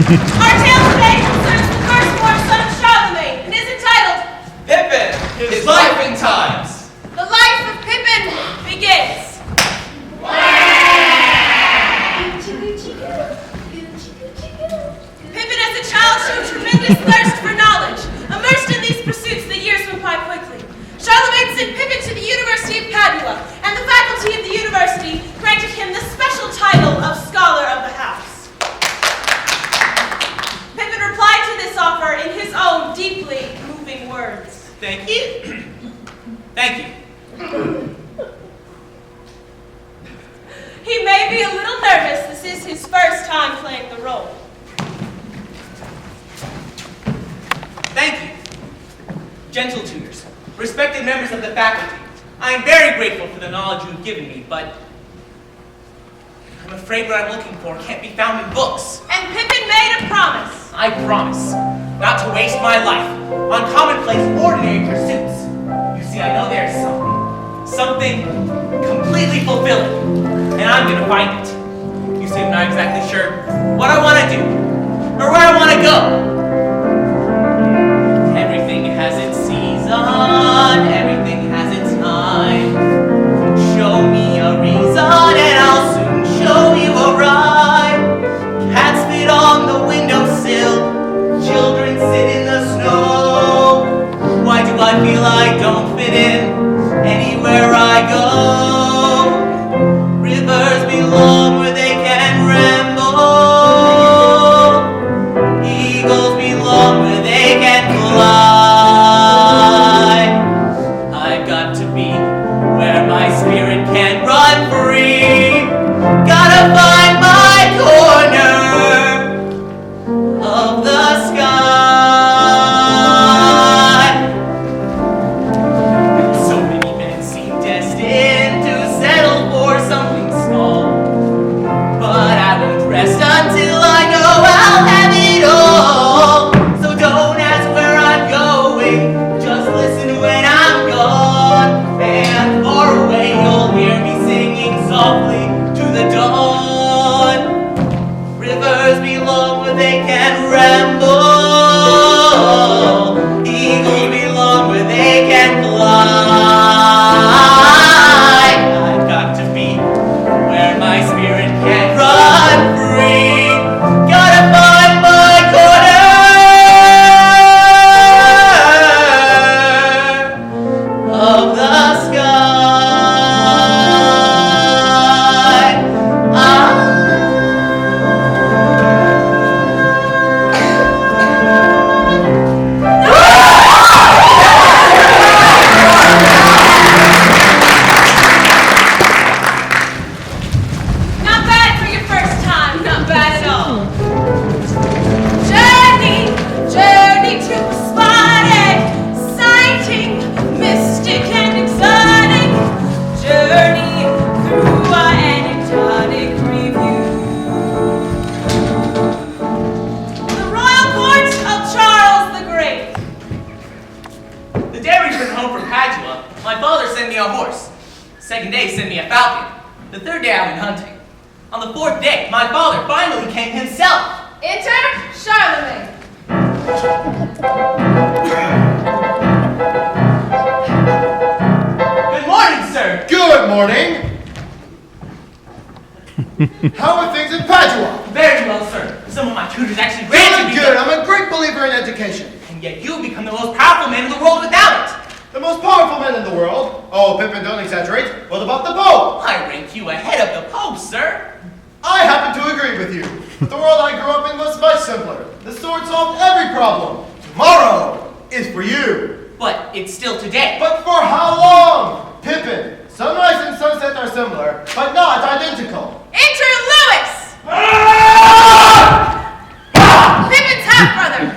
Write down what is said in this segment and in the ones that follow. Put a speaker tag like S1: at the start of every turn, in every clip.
S1: Our tale today concerns the firstborn son of Charlemagne and is entitled
S2: Pippin, his life and times.
S1: The Life of Pippin begins. Pippin as a child showed tremendous thirst for knowledge. Immersed in these pursuits, the years went by quickly. Charlemagne sent Pippin to the University of Padua, and the faculty of the university granted him the special title of Scholar of the House. Pippin replied to this offer in his own deeply moving words.
S2: Thank you. Thank you.
S1: He may be a little nervous. This is his first time playing the role.
S2: Thank you. Gentle tutors, respected members of the faculty, I am very grateful for the knowledge you have given me, but I'm afraid what I'm looking for can't be found in books.
S1: And Pippin made a promise.
S2: I promise not to waste my life on commonplace, ordinary pursuits. You see, I know there's something completely fulfilling, and I'm going to find it. You see, I'm not exactly sure what I want to do or where I want to go. Everything has its season, everything has its time. Show me a reason and I'll soon show you a rhyme. Cats spit on the windowsill, children sit in the snow. Why do I feel I don't fit in anywhere I go? Rivers belong where they can ramble. Eagles belong where they can fly. I've got to be where my spirit can run free. Gotta find my corner of the sky. So many men seem destined to settle for something small, but I won't rest until I know I'll have it all. So don't ask where I'm going, just listen when I'm gone. And far away you'll hear me singing softly to the dawn. Rivers belong where they can ramble. Eagles belong where they can fly. I've got to be where my spirit can run free. Gotta find my corner of the sky.
S1: Not bad for your first time, not bad at all. Journey, journey to a spot exciting, mystic and exotic. Journey through an exotic review. The royal court of Charles the Great.
S2: The day I returned home from Padua, my father sent me a horse. Second day, he sent me a falcon. The third day, I went hunting. On the fourth day, my father finally came himself.
S1: Enter Charlemagne.
S2: Good morning, sir.
S3: Good morning. How are things in Padua?
S2: Very well, sir. Some of my tutors actually granted me.
S3: Good. I'm a great believer in education.
S2: And yet you've become the most powerful man in the world without it.
S3: The most powerful men in the world. Oh, Pippin, don't exaggerate. What about the Pope?
S2: I rank you ahead of the Pope, sir.
S3: I happen to agree with you. But the world I grew up in was much simpler. The sword solved every problem. Tomorrow is for you.
S2: But it's still today.
S3: But for how long? Pippin, sunrise and sunset are similar, but not identical.
S1: Enter Louis. Pippin's half-brother.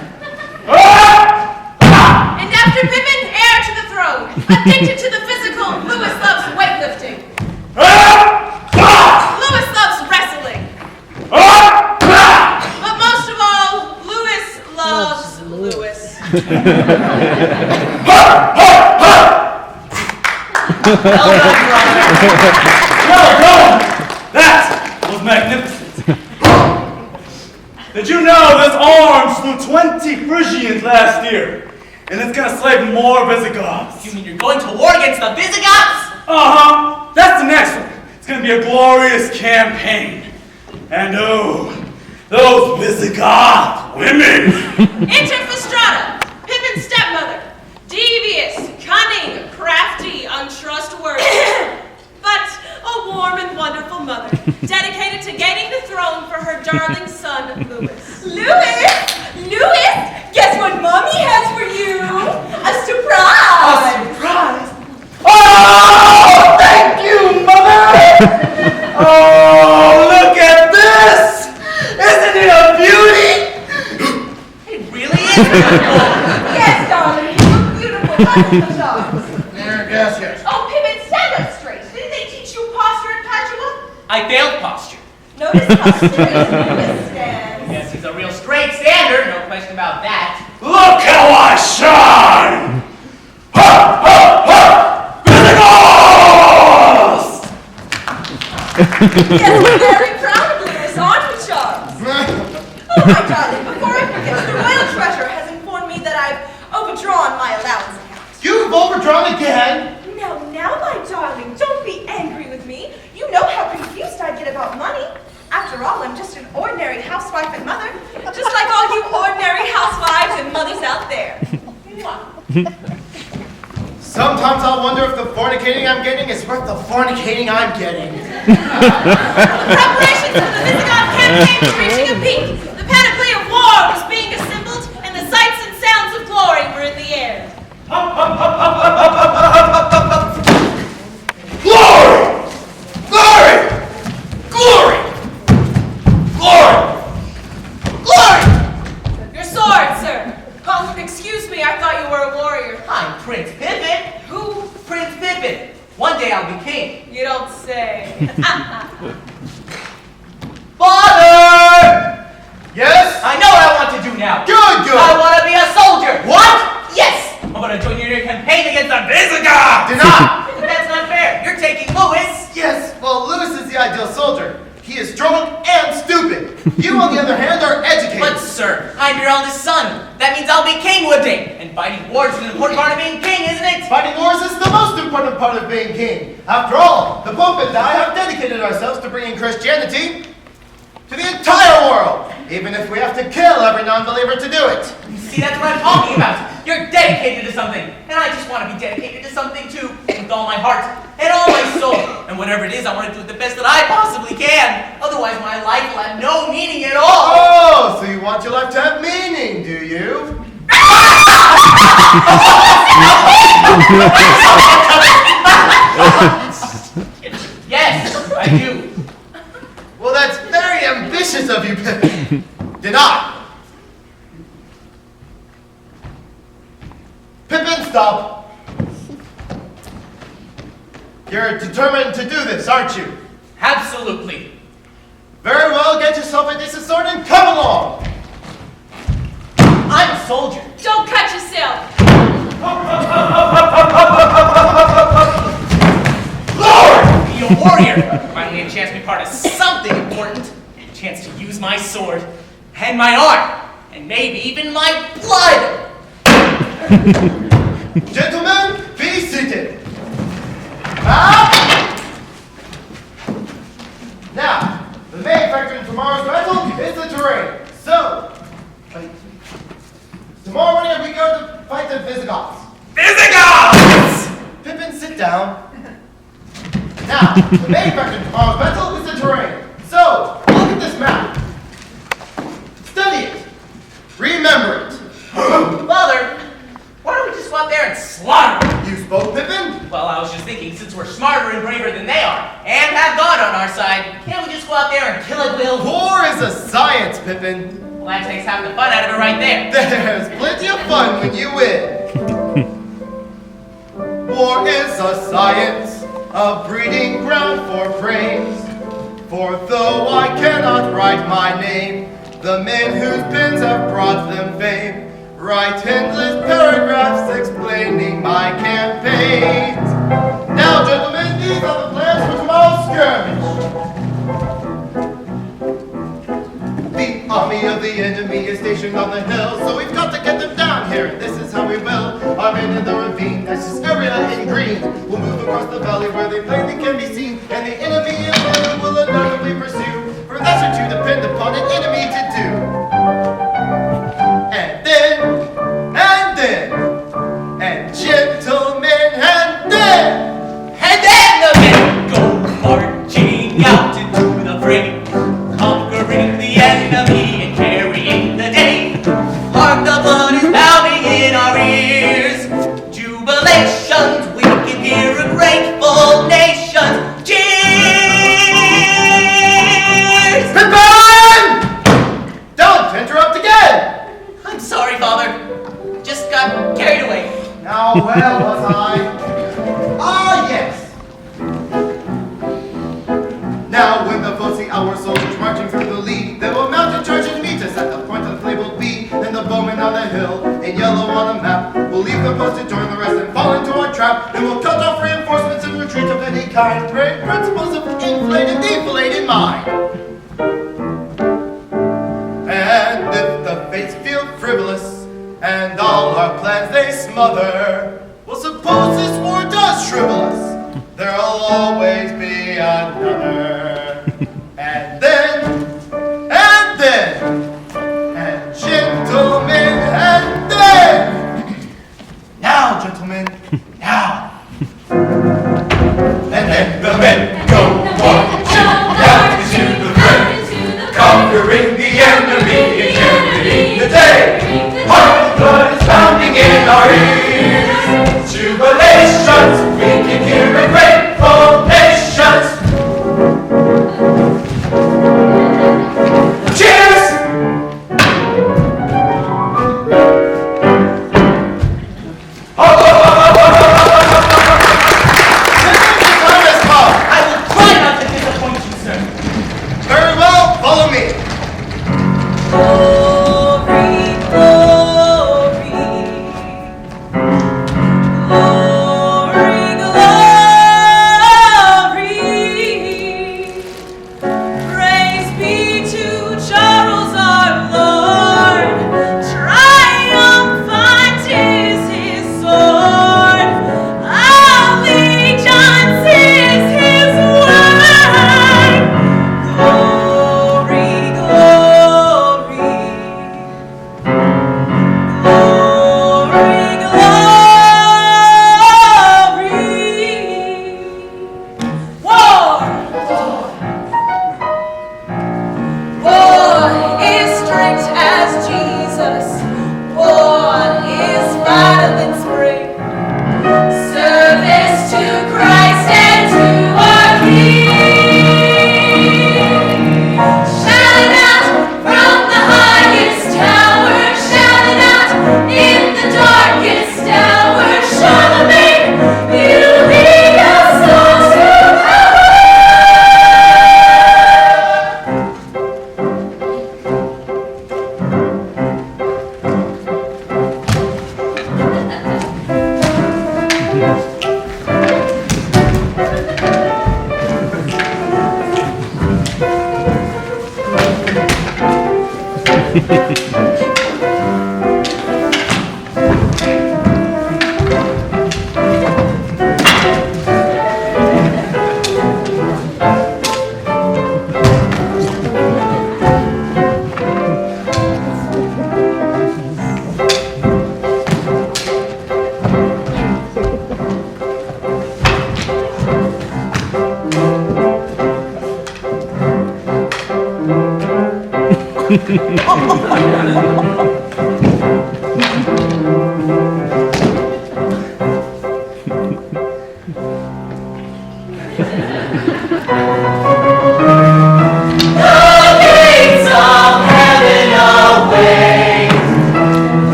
S1: And after Pippin, heir to the throne. Addicted to the physical, Louis loves weightlifting. Louis loves wrestling. But most of all, Louis loves Louis.
S2: Well done, brother.
S4: Well done! That was magnificent. Did you know slew 20 Phrygians last year, and it's gonna slay more Visigoths.
S2: You mean you're going to war against the Visigoths?
S4: Uh-huh. That's the next one. It's gonna be a glorious campaign. And oh, those Visigoth women.
S1: Enter Fastrada, Pippin's stepmother. Devious, cunning, crafty, untrustworthy. But a warm and wonderful mother, dedicated to gaining the throne for her darling son, Louis.
S5: Louis, guess what Mommy has for you? A surprise!
S4: Surprise! Oh, thank you, Mother! Oh, look at this! Isn't it a beauty?
S2: It really is beautiful.
S5: Yes, darling, you look beautiful. Wonderful job.
S3: Yes.
S5: Oh, Pippin, stand up straight. Didn't they teach you posture at Padua?
S2: I failed posture.
S5: Notice how straight Louis stands.
S2: Yes, he's a real straight stander, no question about that.
S4: Look how I shine! Ha, ha, ha! Visigoths!
S5: Yes, we're very proud of Louis, aren't we, Charles? Oh, my darling, before I forget, the royal treasurer has informed me that I've overdrawn my allowance account.
S3: You've overdrawn again?
S5: Now, my darling, don't be angry with me. You know how confused I get about money. After all, I'm just an ordinary housewife and mother, just like all you ordinary housewives and mothers out there.
S3: Sometimes I'll wonder if the fornicating I'm getting is worth the fornicating I'm getting.
S1: Preparations for the Visigoth campaign were reaching a peak. The panoply of war was being assembled, and the sights and sounds of glory were in the air.
S4: Glory! Glory! Glory! Glory! Glory!
S1: Your sword, sir. Oh, excuse me, I thought you were a warrior.
S2: I'm Prince Pippin.
S1: Who?
S2: Prince Pippin. One day I'll be king.
S1: You don't say.
S2: Father!
S3: Yes?
S2: I know what I want to do now.
S3: Good.
S2: I want to be a soldier. What? Yes! I want to join your campaign against the Visigoths.
S3: Deny!
S2: That's not fair. You're taking Louis.
S3: Yes, well, Louis is the ideal soldier. He is drunk and stupid. You, on the other hand, are educated.
S2: But sir, I'm your eldest son. That means I'll be king one day. And fighting wars is an important part of being king, isn't it?
S3: Fighting wars is the most important part of being king. After all, the Pope and I have dedicated ourselves to bringing Christianity to the entire world, even if we have to kill every non-believer to do it.
S2: You see, that's what I'm talking about. You're dedicated to something. And I just want to be dedicated to something too. With all my heart and all my soul. And whatever it is, I want to do it the best that I possibly can. Otherwise, my life will have no meaning at all.
S3: Oh, so you want your life to have meaning, do you?
S2: Yes, I do.
S3: Well, that's very ambitious of you, Pippin. Deny. Pippin, stop. You're determined to do this, aren't you?
S2: Absolutely.
S3: Very well, get yourself a decent sword and come along.
S2: I'm a soldier.
S1: Don't cut yourself.
S2: Lord! Be a warrior. Finally a chance to be part of something important. A chance to use my sword and my arm. And maybe even my blood.
S3: Gentlemen, be seated. Now, the main factor in tomorrow's battle is the terrain. So, tomorrow morning we go to fight the Visigoths.
S4: Visigoths!
S3: Pippin, sit down. Now, the main factor in tomorrow's battle is the terrain. So, look at this map. Study it. Remember it.
S2: Father, why don't we just go out there and slaughter them?
S3: You spoke, Pippin?
S2: Well, I was just thinking, since we're smarter and braver than they are, and have God on our side, can't we just go out there and kill at will?
S3: War is a science, Pippin.
S2: Well, that takes half the fun out of it right there.
S3: There's plenty of fun when you win. War is a science, a breeding ground for praise. For though I cannot write my name, the men whose pens have brought them fame write endless paragraphs explaining my campaigns. Now, gentlemen, these are the plans for tomorrow's skirmish. The army of the enemy is stationed on the hill. So we've got to get them down here, and this is how we will. Our men in the ravine, that's this area in green. We'll move across the valley where they plainly can be seen, and the enemy in blue will undoubtedly pursue. For that's what you depend upon an enemy to do. And gentlemen, and
S2: then the men go marching out into the fray, conquering the enemy and carrying the day. Hark, the blood is pounding in our ears. Jubilations, we can hear a grateful nation. Cheers!
S3: Pippin! Don't interrupt again!
S2: I'm sorry, Father. Just got carried away.
S3: Now, where was I? Ah, yes! Now, when the foes see our soldiers marching through the lead, they will mount and charge and meet us at the point of the labeled B. And the bowmen on the hill, in yellow on a map, will leave the post to join the rest and fall into our trap. And we'll cut off reinforcements and retreat of any kind, praying principles of inflated, deflated mind. And if the fates feel frivolous, and all our plans they smother, well, suppose this war does shrivel us, there'll always be another. And gentlemen, and then. Now, gentlemen, now. And then the men go marching out into the fray, conquering the enemy and carrying the day. Our blood is pounding in our ears. Jubilations, we can hear a grateful nations. Cheers! I
S2: will try not to disappoint you, sir.
S3: Very well, follow me.
S1: Glory, glory, glory, glory. Praise be to Charles our Lord. Triumphant is his sword. Allegiance is his word. Glory, glory. Glory, glory. War! War is strict as Jesus. War is violent spring. Service to Christ and to our King. Shout it out from the highest tower. Shout it out in the darkest hour. Charlemagne, you lead us all to power.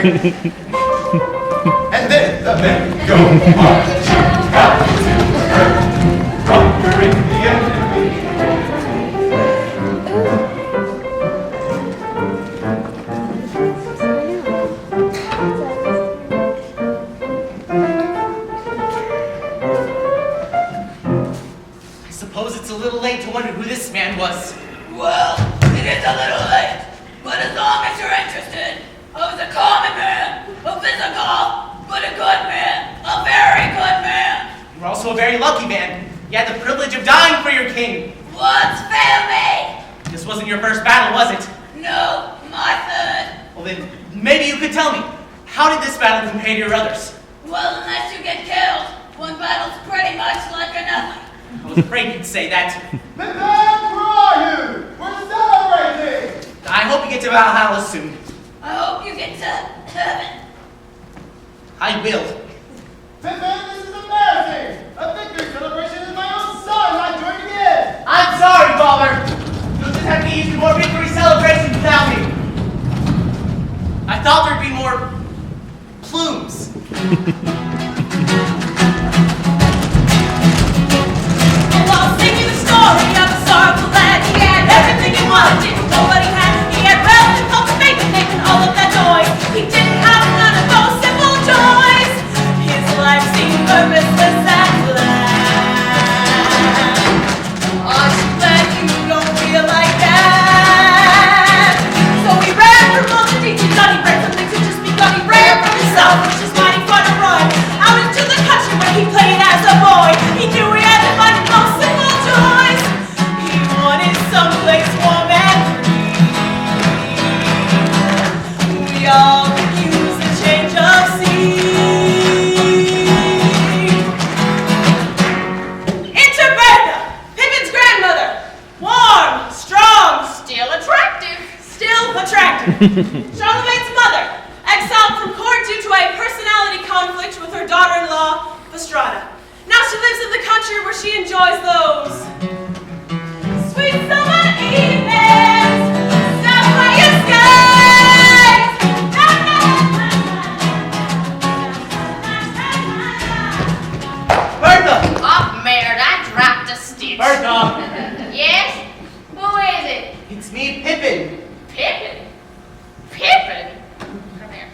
S3: victory. And then the men go marching out into the earth, conquering the enemy.
S2: I suppose it's a little late to wonder who this man was.
S6: Well, it is a little late, but as long as you're interested, I was a common man, a physical, but a good man, a very good man.
S2: You were also a very lucky man. You had the privilege of dying for your king.
S6: What's fail me?
S2: This wasn't your first battle, was it?
S6: No, my third.
S2: Well then, maybe you could tell me, how did this battle compare to your others?
S6: Well, unless you get killed, one battle's pretty much like another.
S2: I was afraid you'd say that.
S3: Pippin, where are you? We're celebrating!
S2: I hope you get to Valhalla soon.
S6: I hope you get to heaven.
S2: I will.
S3: Pippin, this is embarrassing! A victory celebration is my own son not joining in!
S2: I'm sorry, Father. You'll just have to use more victory celebrations without me. I thought there'd be more plumes.
S1: And while singing the story of a sorrowful lad, he had everything he wanted, nobody had. He had wealth and hope and faith and faith and all of that joy. He didn't have none of those simple joys. His life seemed purposeless and bland. Aren't you glad you don't feel like that? So he ran from multitudes, he thought he ran something to just begun. He ran from himself, which is mighty fun to run, out into the country where he played as a boy. He knew he had to find the most simple joys. He wanted someplace warm and free. We all could use a change of scene. Enter Bertha, Pippin's grandmother. Warm, strong, still attractive. Charlemagne's mother, exiled from court due to a personality conflict with her daughter-in-law, Fastrada. Now she lives in the country where she enjoys those sweet summer evenings, sapphire skies.
S2: Bertha!
S7: Oh, Maynard, I dropped a stitch.
S2: Bertha!
S7: Yes? Who is it?
S2: It's me, Pippin.
S7: Pippin? Pippin? Come here.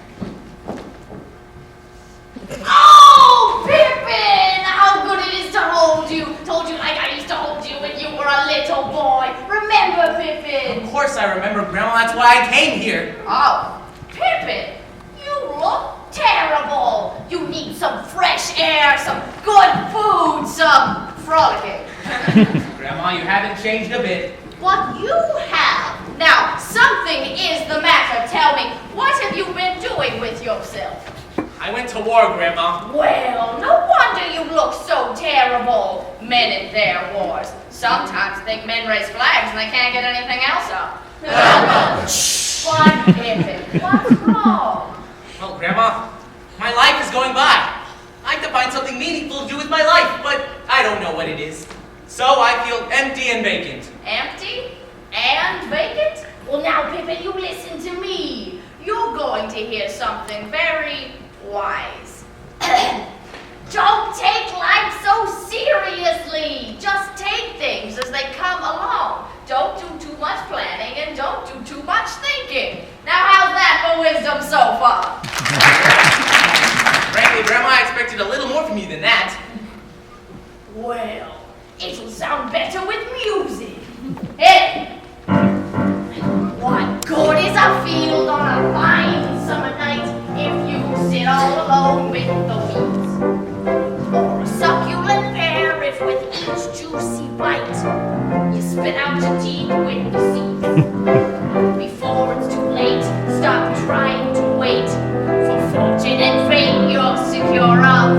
S7: Oh, Pippin! How good it is to hold you. Told you like I used to hold you when you were a little boy. Remember, Pippin?
S2: Of course I remember, Grandma. That's why I came here.
S7: Oh, Pippin, you look terrible. You need some fresh air, some good food, some frolicking.
S2: Grandma, you haven't changed a bit.
S7: What you have. Now, something is the matter. Tell me, what have you been doing with yourself?
S2: I went to war, Grandma.
S7: Well, no wonder you look so terrible. Men in their wars. Sometimes think men raise flags and they can't get anything else up. What, Pippin? What's wrong?
S2: Well, Grandma, my life is going by. I have to find something meaningful to do with my life, but I don't know what it is. So I feel empty and vacant.
S7: Empty and vacant? Well, now, Pippin, you listen to me. You're going to hear something very wise. Don't take life so seriously. Just take things as they come along. Don't do too much planning and don't do too much thinking. Now, how's that for wisdom so far?
S2: Frankly, Grandma, I expected a little more from you than that.
S7: Well, it'll sound better with music. Hey! What good is a field on a fine summer night if you sit all alone with the weeds? Or a succulent pear if with each juicy bite you spit out your teeth with the seeds? Before it's too late, stop trying to wait for fortune and fate you're secure of.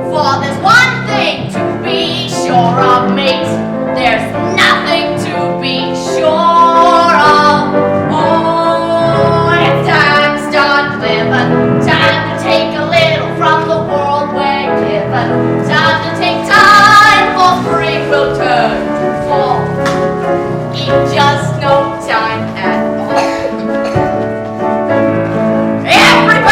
S7: For there's one thing to be sure of, mate. There's nothing to be sure of. Oh, it's time to start living. Time to take a little from the world we're given. Time to take time for spring will turn to fall. In just no time at all. Everybody!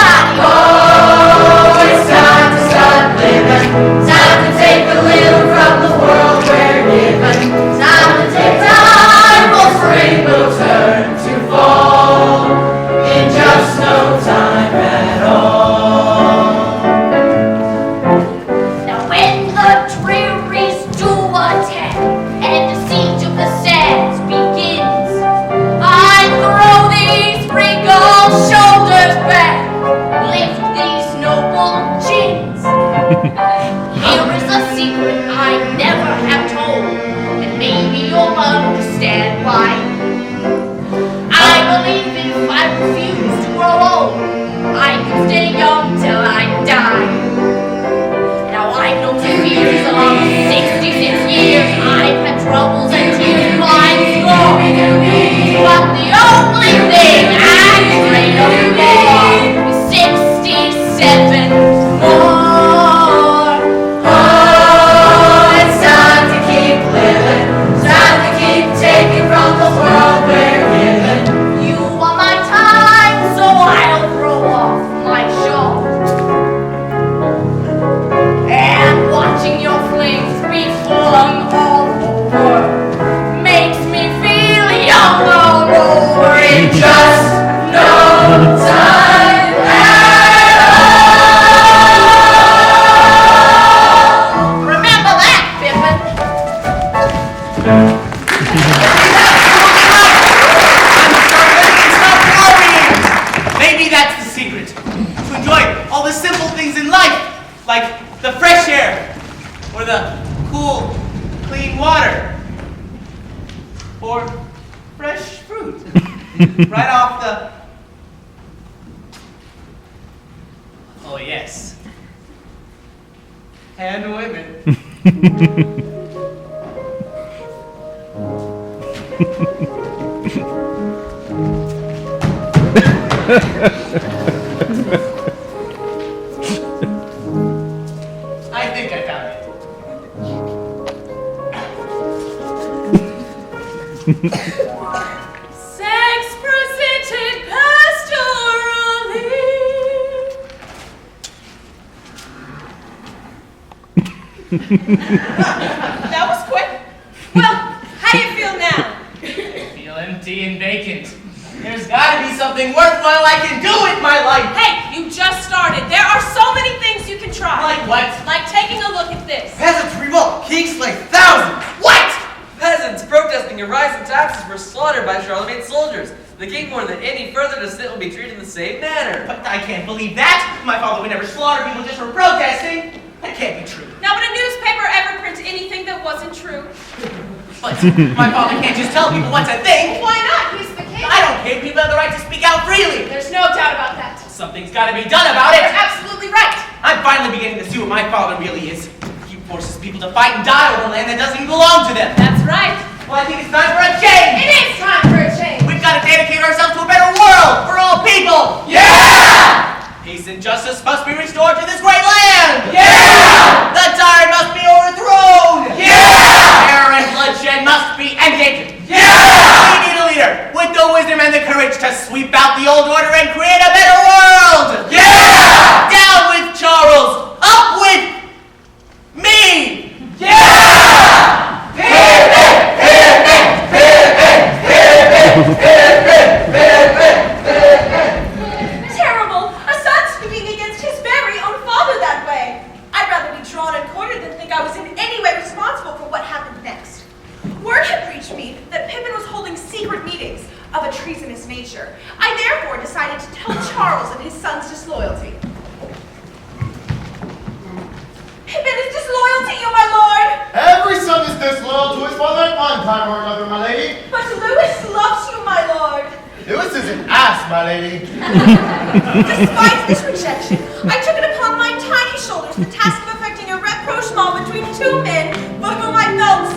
S2: cool, clean water. Or fresh fruit. Right off the... Oh, yes. And women. I think I found it.
S1: Sex presented pastorally. That was quick. Well, how do you feel now?
S2: I feel empty and vacant. There's gotta be something worthwhile I can do with my life.
S1: Hey, you just started. There are so many things you can try.
S2: Like what?
S1: Like taking a look at this.
S8: Peasants revolt, king slay thousands!
S2: What?
S8: Peasants protesting a rise in taxes were slaughtered by Charlemagne's soldiers. The king warned that any further dissent will be treated in the same manner.
S2: But I can't believe that. My father would never slaughter people just for protesting. That can't be true.
S1: Now, would a newspaper ever print anything that wasn't true?
S2: But my father can't just tell people what to think.
S1: Why not? He's the king.
S2: I don't care. People have the right to speak out freely.
S1: There's no doubt about that.
S2: Something's got to be done about it.
S1: You're absolutely right.
S2: I'm finally beginning to see what my father really is. He forces people to fight and die over land that doesn't even belong to them.
S1: That's right.
S2: Well, I think it's time for a change.
S1: It is time for a change.
S2: We've got to dedicate ourselves to a better world for all people.
S8: Yeah!
S2: Peace and justice must be restored to this great land.
S8: Yeah!
S2: The tyrant must be overthrown.
S8: Yeah!
S2: Terror and bloodshed must be ended.
S8: Yeah!
S2: We need a leader with the wisdom and the courage to sweep out the old order and create a better world.
S8: Yeah!
S2: Down with Charles. Up with me.
S8: Yeah! Pippin! Pippin! Pippin! Pippin! Pippin! Pippin!
S5: Terrible! A son speaking against his very own father that way. I'd rather be drawn and quartered than think I was in any way responsible for what happened next. Word had reached me that Pippin was holding secret meetings of a treasonous nature. I therefore decided to tell Charles of his son's disloyalty. Pippin is disloyal to you, my lord!
S3: Every son is disloyal to his father at one time or another, my lady.
S5: But Louis loves you, my lord!
S3: Lewis is an ass, my lady.
S5: Despite this rejection, I took it upon my tiny shoulders the task of effecting a rapprochement between two men for whom I felt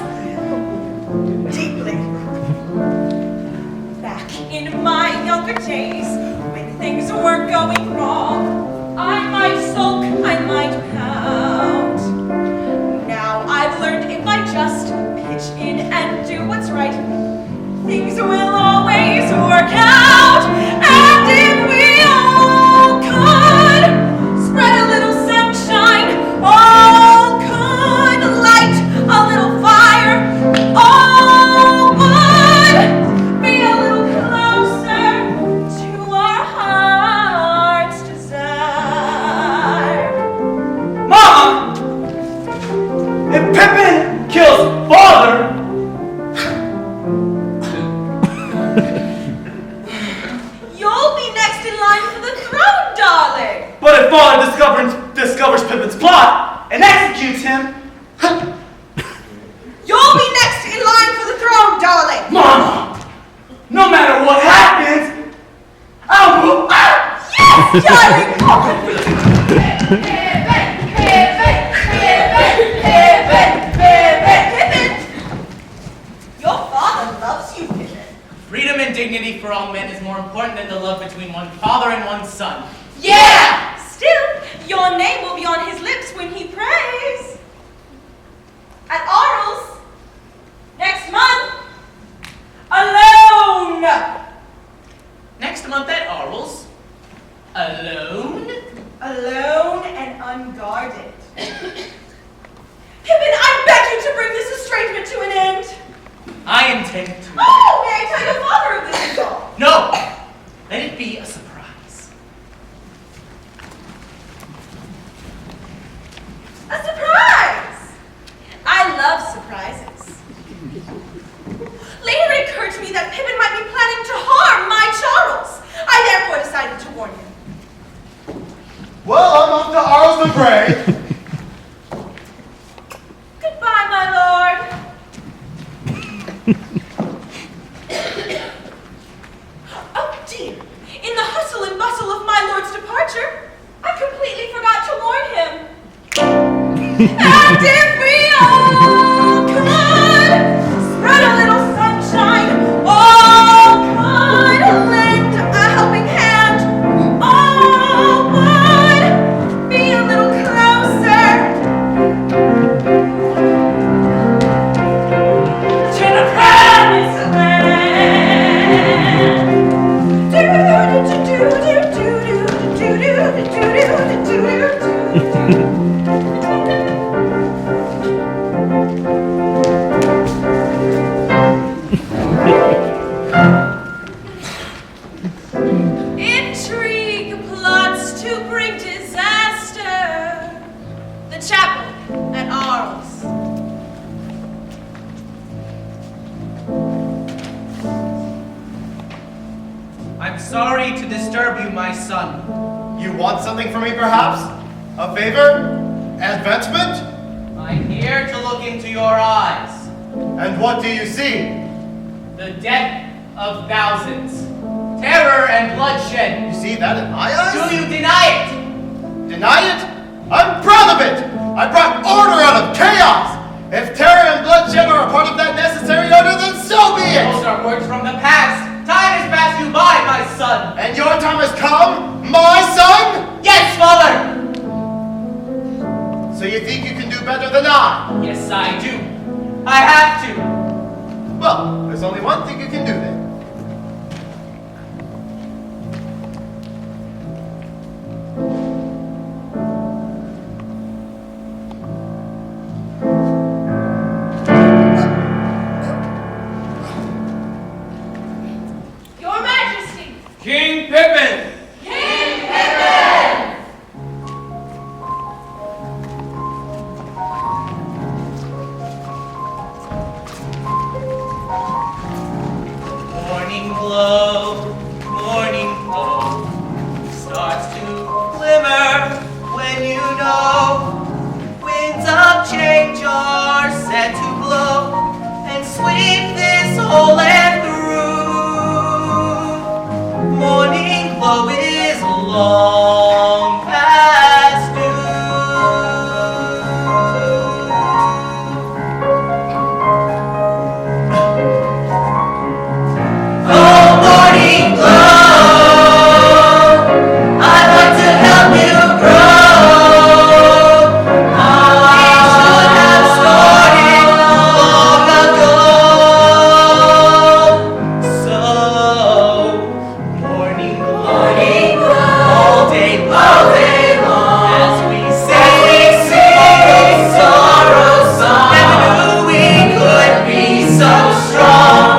S5: deeply. Back in my younger days, when things were going wrong, I might sulk, I might pout. Now I've learned if I just pitch in and do what's right, things will always work out. And if we all could spread a little sunshine, all could light a little fire, all would be a little closer to our heart's desire.
S4: Mama! If Pippin kills father,
S5: You'll be next in line for the throne, darling.
S4: but if father discovers Pippin's plot and executes him,
S5: You'll be next in line for the throne, darling.
S4: Mama, no matter what happens, I'll move out.
S5: Yes, darling. Pippin! Your father loves you, Pippin.
S2: Freedom and dignity for all men is more important than the love between one father and one son.
S5: Yeah! Still, your name will be on his lips when he prays. At Arles, next month, alone.
S2: Next month at Arles, alone?
S5: Alone and unguarded. Pippin, I beg you to bring this estrangement to an end.
S2: I intend to.
S5: Oh, may I tell your father of this result?
S2: No! Let it be a surprise.
S5: A surprise! I love surprises. Later it occurred to me that Pippin might be planning to harm my Charles. I therefore decided to warn him.
S3: Well, I'm off to Arles to pray.
S5: Goodbye, And if we all could spread a little sunshine, all could lend a helping hand, all would be a little closer to the promised land.
S1: Intrigue plots to bring disaster. The chapel at Arles.
S2: I'm sorry to disturb you, my son.
S3: You want something from me, perhaps? A favor? Advancement?
S2: I'm here to look into your eyes.
S3: And what do you see?
S2: The death of thousands. Terror and bloodshed.
S3: You see that in my eyes?
S2: Do you deny it?
S3: Deny it? I'm proud of it! I brought order out of chaos! If terror and bloodshed are a part of that necessary order, then so be it!
S2: Those are words from the past. Time has passed you by, my son.
S3: And your time has come, my son?
S2: Yes, father!
S3: So you think you can do better than I?
S2: Yes, I do. I have to.
S3: Well, there's only one thing you can do then.
S1: Your Majesty!
S8: King Pippin!
S1: King Pippin!
S2: Morning glow, morning glow, starts to glimmer when you know winds of change are set to blow and sweep this whole land through. Morning glow is long past due. Oh, morning glow, I'd like to help you grow. We should have started long ago. So, morning glow, all day long, as we sing sorrow song. Never knew we could be so strong.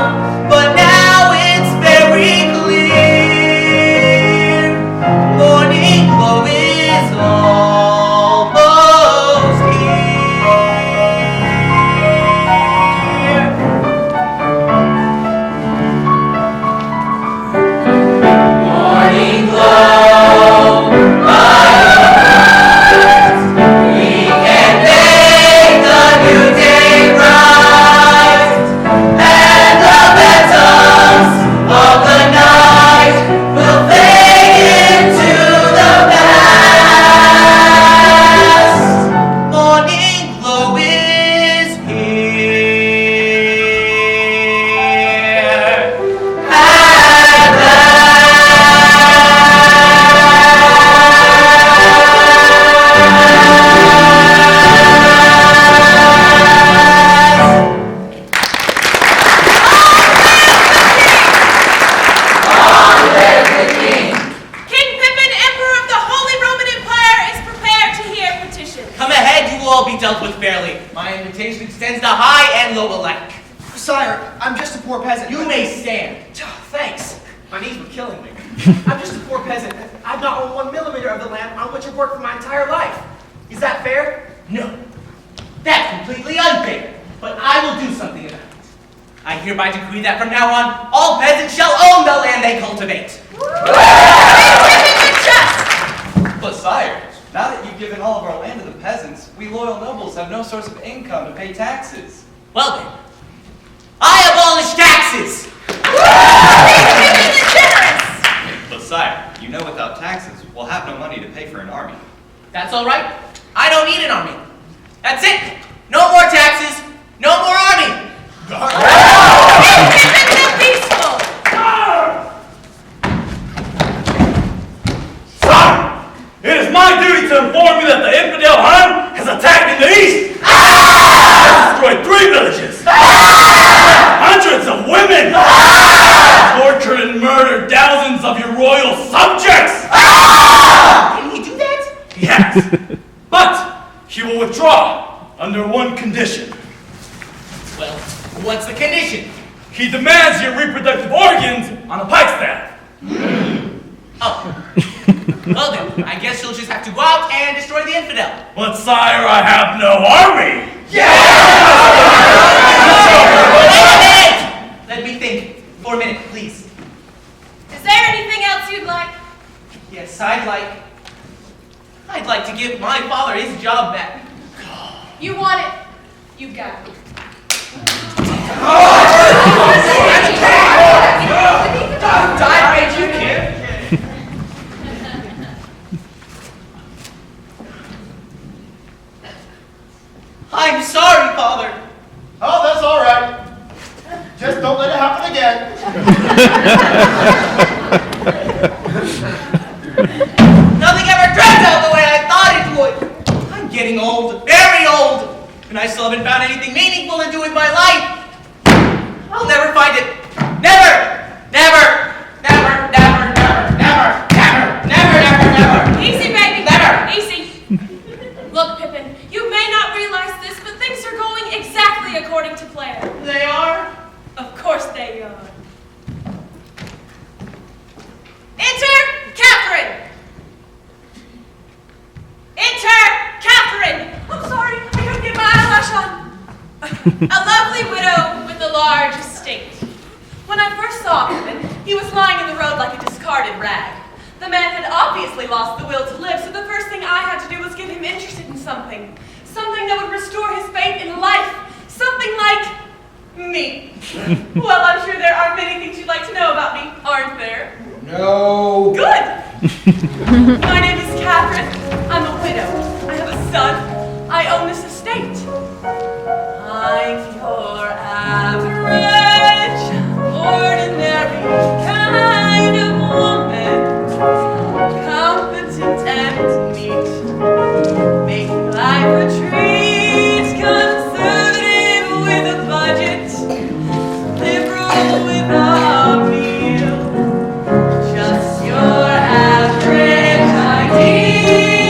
S2: But now it's very clear. Morning glow is almost here. Morning glow, by your light, we can make the new day bright. And the phantoms of the night will fade into the past. Morning glow is here. At last.
S1: King Pippin, Emperor of the Holy Roman Empire, is prepared to hear petitions.
S2: Come ahead, you will all be dealt with fairly. My invitation extends to high and low alike.
S9: Sire, I'm just a poor peasant.
S2: You may stand.
S9: Thanks. My knees were killing me. I'm just a poor peasant. I've not owned 1 millimeter of the land on which I've worked for my entire life. Is that fair?
S2: No, that's completely unfair. But I will do something about it. I hereby decree that from now on, all peasants shall own the land they cultivate.
S10: But sire, now that you've given all of our land to the peasants, we loyal nobles have no source of income to pay taxes.
S2: Well then, I abolish taxes.
S10: But sire, you know without taxes, we'll have no money to pay for an army.
S2: That's all right. I don't need an army. That's it! No more taxes, no more army!
S1: Pippin the Peaceful!
S4: Sire, it is my duty to inform you that the infidel Hun has attacked in the east. Destroyed 3 villages. Hundreds of women. Tortured and murdered thousands of your royal subjects.
S2: Can he do that?
S4: Yes, but he will withdraw under one condition.
S2: Well, what's the condition?
S4: He demands your reproductive organs on a pike staff.
S2: Oh. Well then, I guess you'll just have to go out and destroy the infidel.
S4: But sire, I have no army.
S2: Wait a minute! Let me think for a minute, please.
S1: Is there anything else you'd like?
S2: Yes, I'd like to give my father his job back.
S1: You want it? You got it.
S2: I'm sorry, Father.
S3: Oh, that's all right. Just don't let it happen again.
S2: Nothing ever turns out the way I thought it would. I'm getting old, very old, and I still haven't found anything meaningful to do with my life. I'll never find it. Never! Never! Never! Never! Never! Never! Never! Never! Never! Never!
S1: Easy, baby.
S2: Never!
S1: Easy. Look, Pippin, you may not realize this, but things are going exactly according to plan.
S2: They are?
S1: Of course they are. Enter Catherine! Enter Catherine! I'm sorry, I couldn't get my eyelash on. A lovely widow with a large estate. When I first saw Pippin, he was lying in the road like a discarded rag. The man had obviously lost the will to live, so the first thing I had to do was get him interested in something. Something that would restore his faith in life. Something like me. Well, I'm sure there are many things you'd like to know about me, aren't there?
S9: No.
S1: Good! My name is Catherine. I'm a widow. I have a son. I own this estate. I'm your average, ordinary kind of woman. Competent and neat. Making life a treat. Conservative with a budget. Liberal with a meal. Just your average ideal.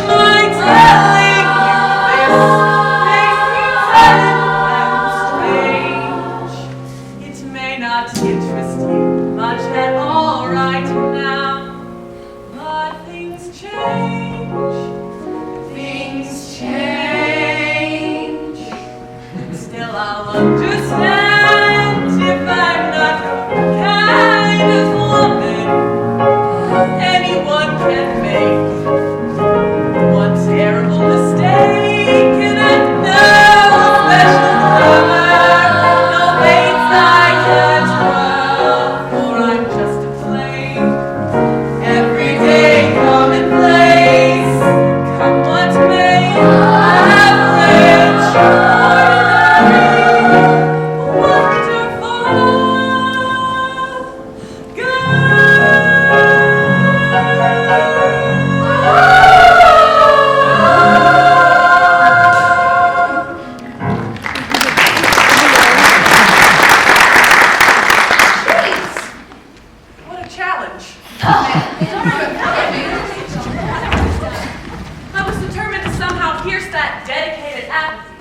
S1: My telling you this makes me sudden and strange. It may not interest you much at all right now, but things change. Things change. Still, I'll understand if I'm not your kind of woman anyone can make one terrible mistake, and I've no special grammar, no baits I can't rub, for I'm just a plain, everyday commonplace, come what may, average, ordinary, wonderful, What a challenge. I was determined to somehow pierce that dedicated apathy.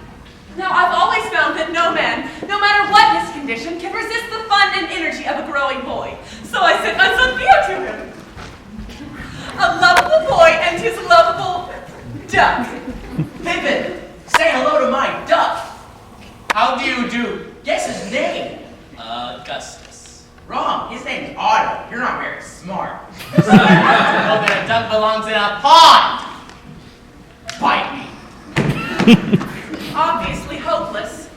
S1: Now, I've always found that no man, no matter what his condition, can resist the fun and energy of a growing boy. So I sent my son Theo to him. A lovable boy and his lovable duck.
S2: Pippin, say hello to my duck. How do you do? Guess his name.
S8: Augustus.
S2: Wrong. His name's Otto. You're not very smart. Besides, I know that a duck belongs in a pond. Bite me.
S1: Obviously hopeless.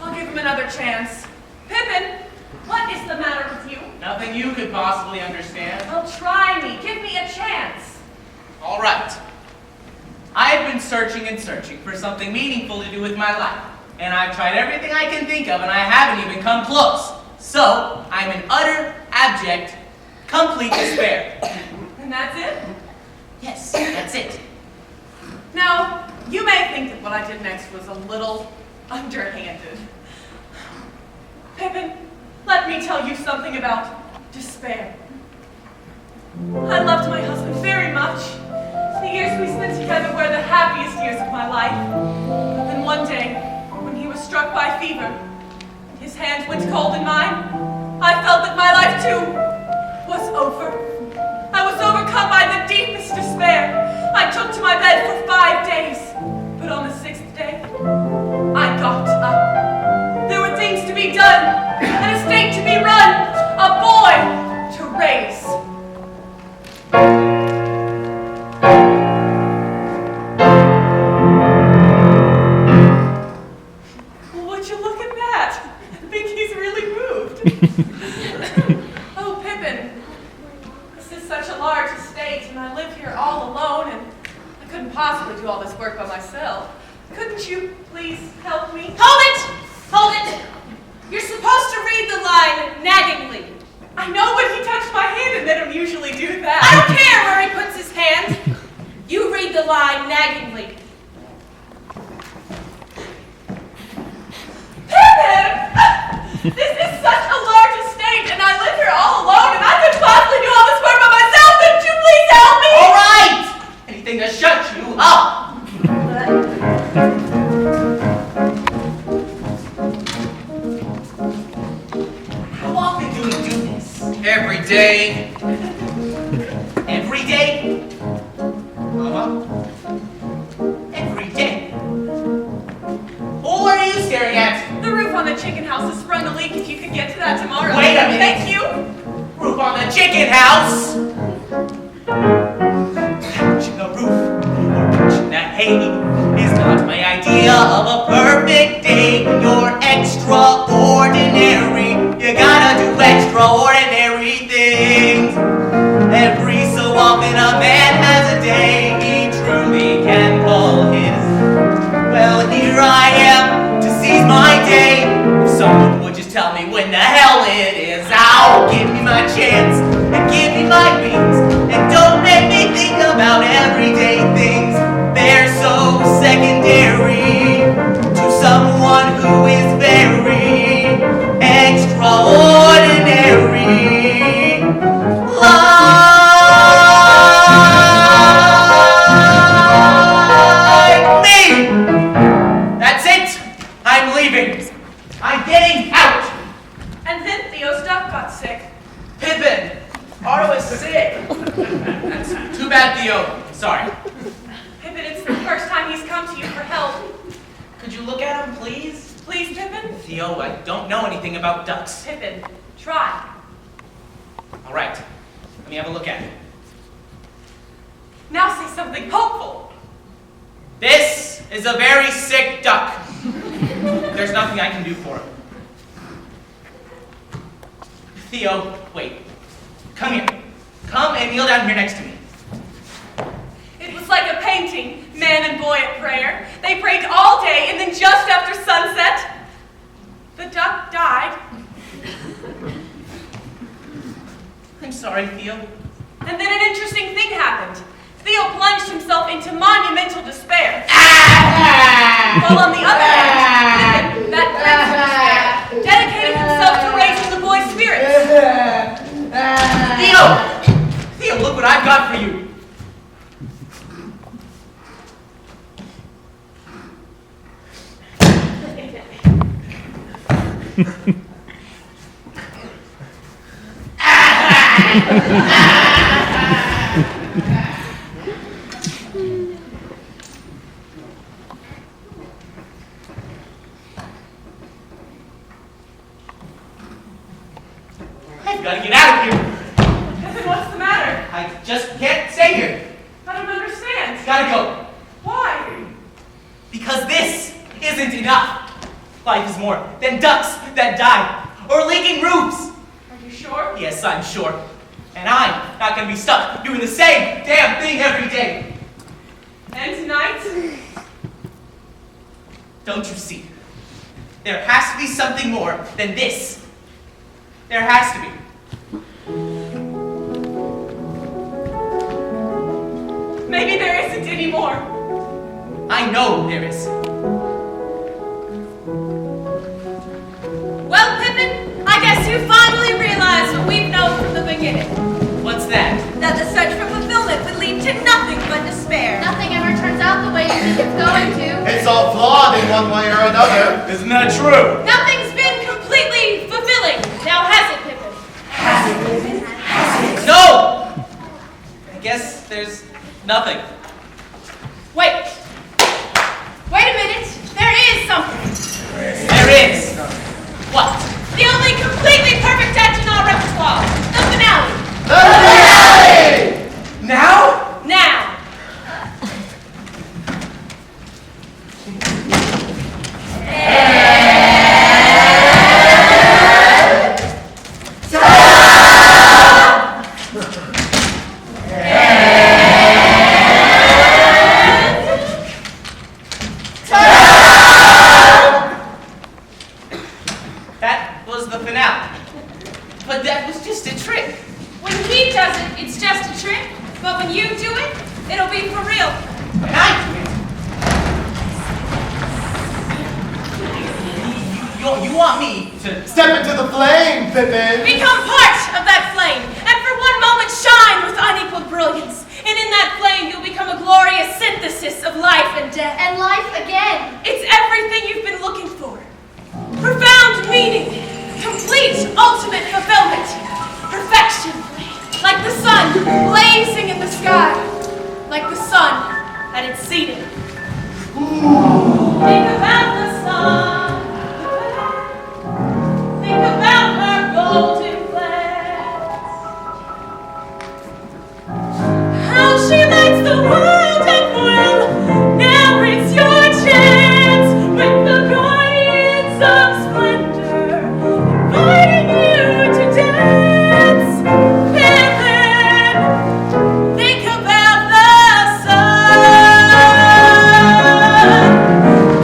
S1: I'll give him another chance. Pippin, what is the matter with you?
S2: Nothing you could possibly understand.
S1: Well, try me. Give me a chance.
S2: All right. I have been searching and searching for something meaningful to do with my life. And I've tried everything I can think of, and I haven't even come close. So, I'm in utter, abject, complete despair.
S1: And that's it?
S2: Yes, that's it.
S1: Now, you may think that what I did next was a little underhanded. Pippin, let me tell you something about despair. I loved my husband very much. The years we spent together were the happiest years of my life. But then one day, when he was struck by fever, his hand went cold in mine, I felt that my life too was over. I was overcome by the deepest despair. I took to my bed for 5 days, but on the 6th day, I got up. There were things to be done, an estate to be run, a boy to raise. Would you look at that? I think he's really moved. Oh, Pippin, this is such a large estate, and I live here all alone, and I couldn't possibly do all this work by myself. Couldn't you please help me?
S11: Hold it! Hold it! You're supposed to read the line naggingly.
S1: I know, but he touched my hand and they don't usually do that.
S11: I don't care where he puts his hand. You read the line naggingly.
S1: Pippin! This is such a large estate, and I live here all alone, and I couldn't possibly do all this work by myself. Couldn't you please help me?
S2: All right! Anything to shut you up! How often do we do this?
S8: Every day.
S2: Every day? Every day. Well, what are you staring at?
S1: The roof on the chicken house has sprung a leak. If you could get to that tomorrow.
S2: Wait a minute.
S1: Thank you.
S2: Roof on the chicken house! Patching a roof or patching that hay is not my idea of a perfect day. You're extraordinary. You gotta do extraordinary things. Every so often a man has a day he truly can call his. Well, here I am to seize my day. If someone would just tell me when the hell it is, I'll give me my chance and give me my wings. And don't make me think about everyday things. They're so secondary to someone who is very extraordinary. Like me! That's it! I'm leaving. I'm getting out!
S1: And then Theo's duck got sick.
S2: Pippin! Otto is sick! That's too bad, Theo. Sorry.
S1: Pippin, it's the first time he's come to you for help.
S2: Could you look at him, please?
S1: Please, Pippin?
S2: Theo, I don't know anything about ducks.
S1: Pippin, try.
S2: All right. Let me have a look at it.
S1: Now say something hopeful.
S2: This is a very sick duck. There's nothing I can do for him. Theo, wait. Come here. Come and kneel down here next to me.
S1: It was like a painting, man and boy at prayer. They prayed all day, and then just after sunset, the duck died.
S2: I'm sorry, Theo.
S1: And then an interesting thing happened. Theo plunged himself into monumental despair. While on the other hand, Pippin, that prince of despair, dedicated himself to raising the boy's spirits.
S2: Theo! Theo, look what I've got for you. I've got to get out of here.
S1: Pippin, what's the matter?
S2: I just can't stay here.
S1: I don't understand.
S2: Gotta go.
S1: Why?
S2: Because this isn't enough. Life is more than ducks that die or leaking roofs.
S1: Are you sure?
S2: Yes, I'm sure. And I'm not going to be stuck doing the same damn thing every day.
S1: And tonight?
S2: Don't you see? There has to be something more than this. There has to be.
S1: Maybe there isn't anymore.
S2: I know there is.
S1: Well, Pippin, I guess you finally realize what we've known from the beginning.
S2: What's that?
S5: That the search for fulfillment would lead to nothing but despair.
S7: Nothing ever turns out the way you think it's going to.
S3: It's all flawed in one way or another.
S4: Isn't that true?
S1: Nothing's been completely fulfilling. Now has it, Pippin?
S2: No! I guess there's nothing.
S1: Wait. Wait a minute. There is something.
S2: There is. What?
S1: The only completely perfect act in our repertoire. The finale.
S3: The finale!
S2: Now?
S1: Now.
S2: That was the finale. But that was just a trick.
S1: When he does it, it's just a trick. But when you do it, it'll be for real.
S2: When I do it. You want me to...
S3: Step into the flame, Pippin!
S1: Become part of that flame, and for one moment shine with unequaled brilliance. And in that flame, you'll become a glorious synthesis of life and death.
S7: And life again.
S1: It's everything you've been looking for. Profound meaning, complete, ultimate fulfillment, perfection, like the sun blazing in the sky, like the sun at its zenith. Think about the sun, think about her golden glance, how she lights the world at will. Now it's your chance with the guardians of splendor, inviting you to dance. Pippin, think about the sun.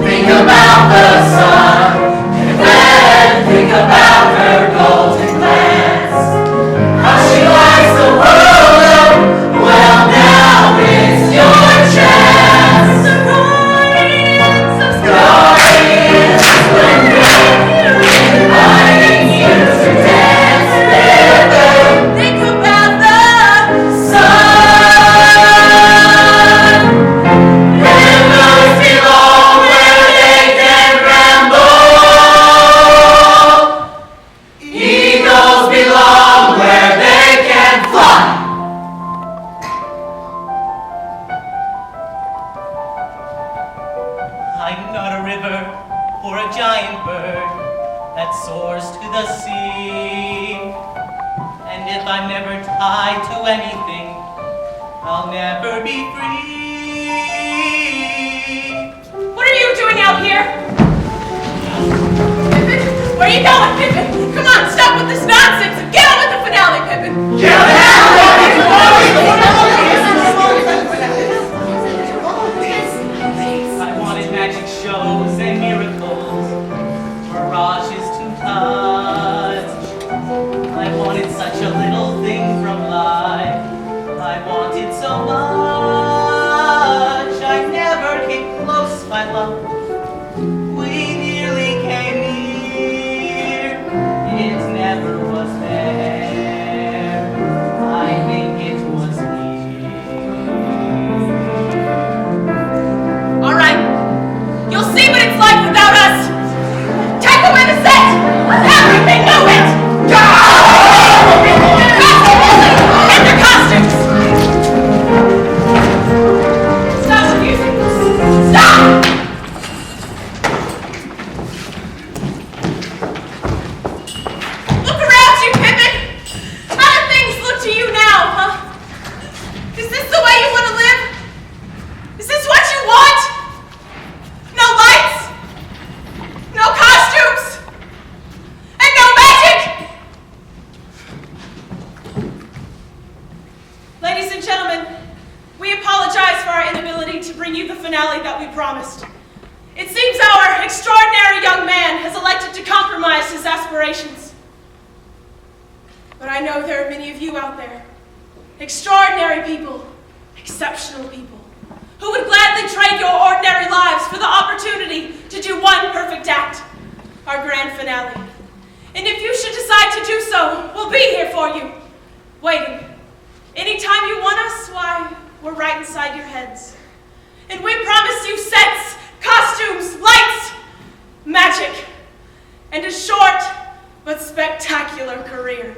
S2: Think about the sun, and then think about her golden glance. How she lights the world up, well now it's your chance.
S1: The guardians of
S2: Guardians, inviting you to dance.
S1: think about the
S2: Sun. Rivers belong where they can ramble. Eagles belong where they can fly. I'm not a river or a giant bird that soars to the sea. And if I'm never tied to anything, I'll never be free.
S1: What are you doing out here? Pippin, where are you going, Pippin? Come on, stop with this nonsense and get on with the finale, Pippin.
S2: I wanted magic shows and miracles, mirages to touch. I wanted such a little thing from life. I wanted so much. I never came close, my love. We nearly came near. It never was meant.
S1: Extraordinary people, exceptional people, who would gladly trade your ordinary lives for the opportunity to do one perfect act, our grand finale. And if you should decide to do so, we'll be here for you, waiting. Anytime you want us, why, we're right inside your heads. And we promise you sets, costumes, lights, magic, and a short but spectacular career.